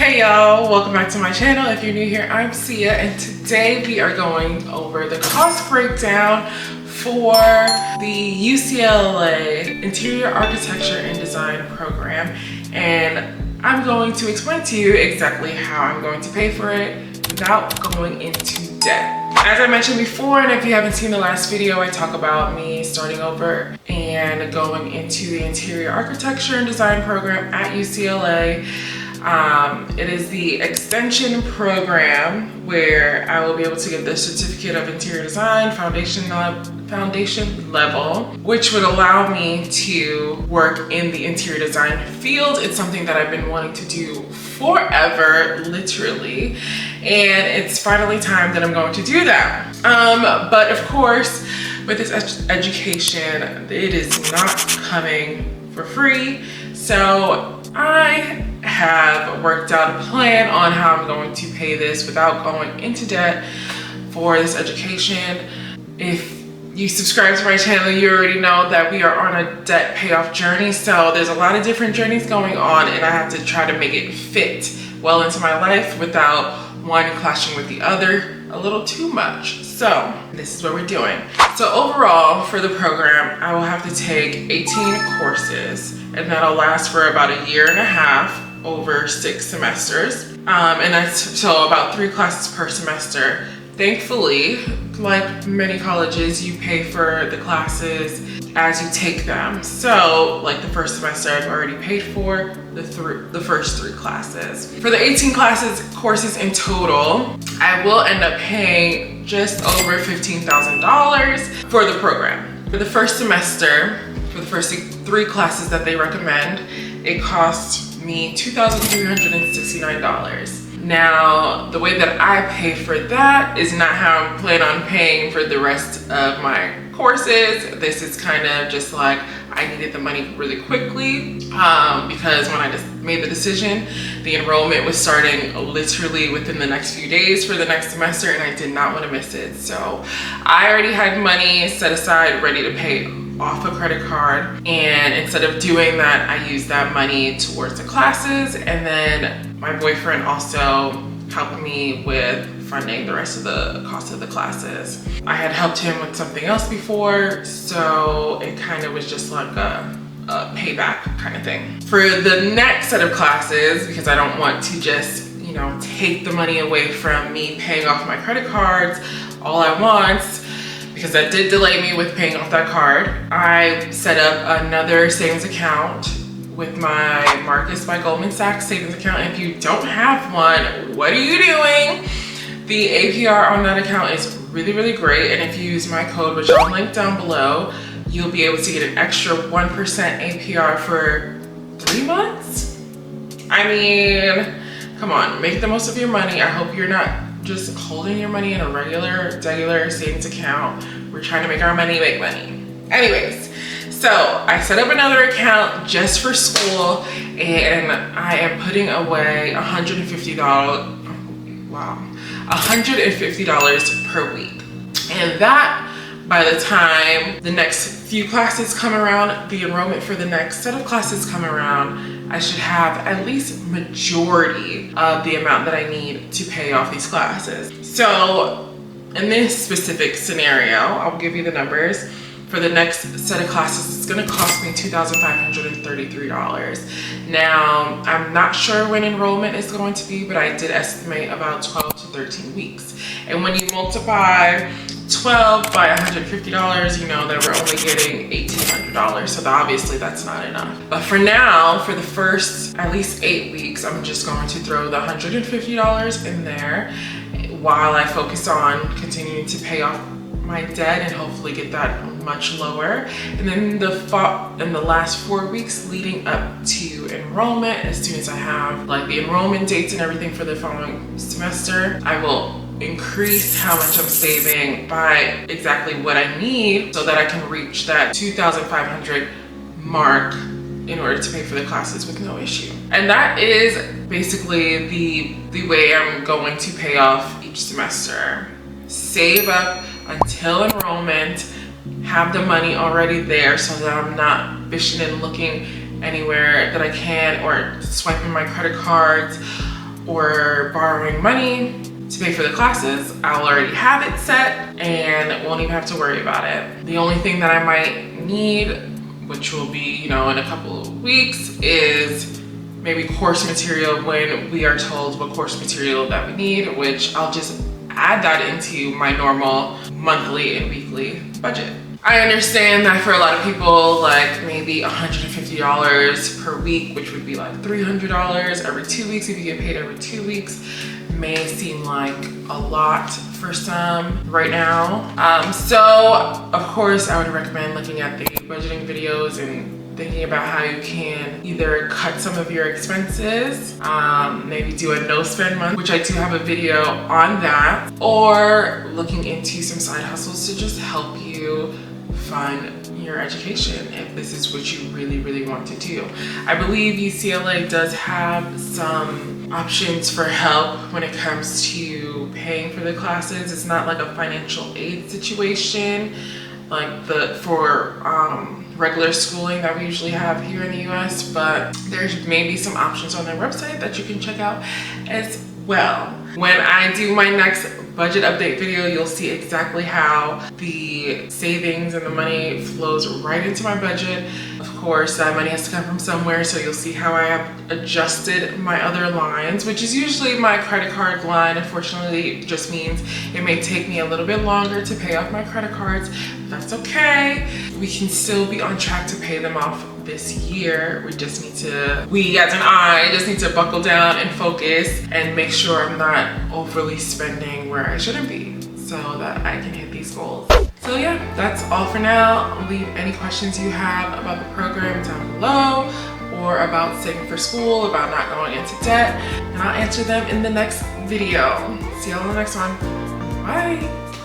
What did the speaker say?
Hey y'all, welcome back to my channel. If you're new here, I'm Sia, and today we are going over the cost breakdown for the UCLA Interior Architecture and Design program, and I'm going to explain to you exactly how I'm going to pay for it without going into debt. As I mentioned before, and if you haven't seen the last video, I talk about me starting over and going into the Interior Architecture and Design program at UCLA. It is the extension program where I will be able to get the certificate of interior design foundation level, which would allow me to work in the interior design field. It's something that I've been wanting to do forever, literally, and it's finally time that I'm going to do that. But of course, with this education, it is not coming for free. So I have worked out a plan on how I'm going to pay this without going into debt for this education. If you subscribe to my channel, you already know that we are on a debt payoff journey. So there's a lot of different journeys going on, and I have to try to make it fit well into my life without one clashing with the other a little too much. So this is what we're doing. So overall for the program, I will have to take 18 courses, and that'll last for about a year and a half over 6 semesters. And that's so about 3 classes per semester. Thankfully, like many colleges, you pay for the classes as you take them. So like the first semester I've already paid for the first 3 classes. For the 18 courses in total, I will end up paying just over $15,000 for the program. For the first semester, for the first 3 classes that they recommend, it costs me $2,369. Now, the way that I pay for that is not how I plan on paying for the rest of my courses. This is kind of just like I needed the money really quickly because when I just made the decision, the enrollment was starting literally within the next few days for the next semester, and I did not want to miss it. So I already had money set aside ready to pay off a credit card, and instead of doing that, I used that money towards the classes, and then my boyfriend also helped me with funding the rest of the cost of the classes. I had helped him with something else before, so it kind of was just like a payback kind of thing. For the next set of classes, because I don't want to just, take the money away from me paying off my credit cards all at once, because that did delay me with paying off that card, I set up another savings account with my Marcus by Goldman Sachs savings account. If you don't have one, what are you doing? The APR on that account is really, really great. And if you use my code, which I'll link down below, you'll be able to get an extra 1% APR for 3 months. I mean, come on, make the most of your money. I hope you're not just holding your money in a regular savings account. We're trying to make our money make money. Anyways, so I set up another account just for school, and I am putting away $150 per week. And that, by the time the next few classes come around, the enrollment for the next set of classes come around, I should have at least majority of the amount that I need to pay off these classes. So in this specific scenario, I'll give you the numbers. For the next set of classes, it's gonna cost me $2,533. Now, I'm not sure when enrollment is going to be, but I did estimate about 12 to 13 weeks. And when you multiply 12 by $150, you know that we're only getting $1,800. So obviously that's not enough. But for now, for the first at least 8 weeks, I'm just going to throw the $150 in there while I focus on continuing to pay off my debt and hopefully get that much lower. And then in the last 4 weeks leading up to enrollment, as soon as I have like the enrollment dates and everything for the following semester, I will increase how much I'm saving by exactly what I need so that I can reach that 2,500 mark in order to pay for the classes with no issue. And that is basically the way I'm going to pay off each semester. Save up until enrollment, have the money already there so that I'm not fishing and looking anywhere that I can or swiping my credit cards or borrowing money to pay for the classes, I'll already have it set and won't even have to worry about it. The only thing that I might need, which will be, you know, in a couple of weeks, is maybe course material when we are told what course material that we need, which I'll just add that into my normal monthly and weekly budget. I understand that for a lot of people, like maybe $150 per week, which would be like $300 every 2 weeks if you get paid every 2 weeks, may seem like a lot for some right now. So of course I would recommend looking at the budgeting videos and thinking about how you can either cut some of your expenses, maybe do a no spend month, which I do have a video on that, or looking into some side hustles to just help you fund your education if this is what you really want to do. I believe UCLA does have some options for help when it comes to paying for the classes. It's not like a financial aid situation like for regular schooling that we usually have here in the US, but there's maybe some options on their website that you can check out as well. When I do my next budget update video, you'll see exactly how the savings and the money flows right into my budget. Of course, that money has to come from somewhere, so you'll see how I have adjusted my other lines, which is usually my credit card line. Unfortunately, it just means it may take me a little bit longer to pay off my credit cards, but that's okay. We can still be on track to pay them off this year. We as an I just need to buckle down and focus and make sure I'm not overly spending where I shouldn't be so that I can hit these goals. So yeah, that's all for now. Leave any questions you have about the program down below, or about saving for school, about not going into debt, and I'll answer them in the next video. See y'all in the next one. Bye.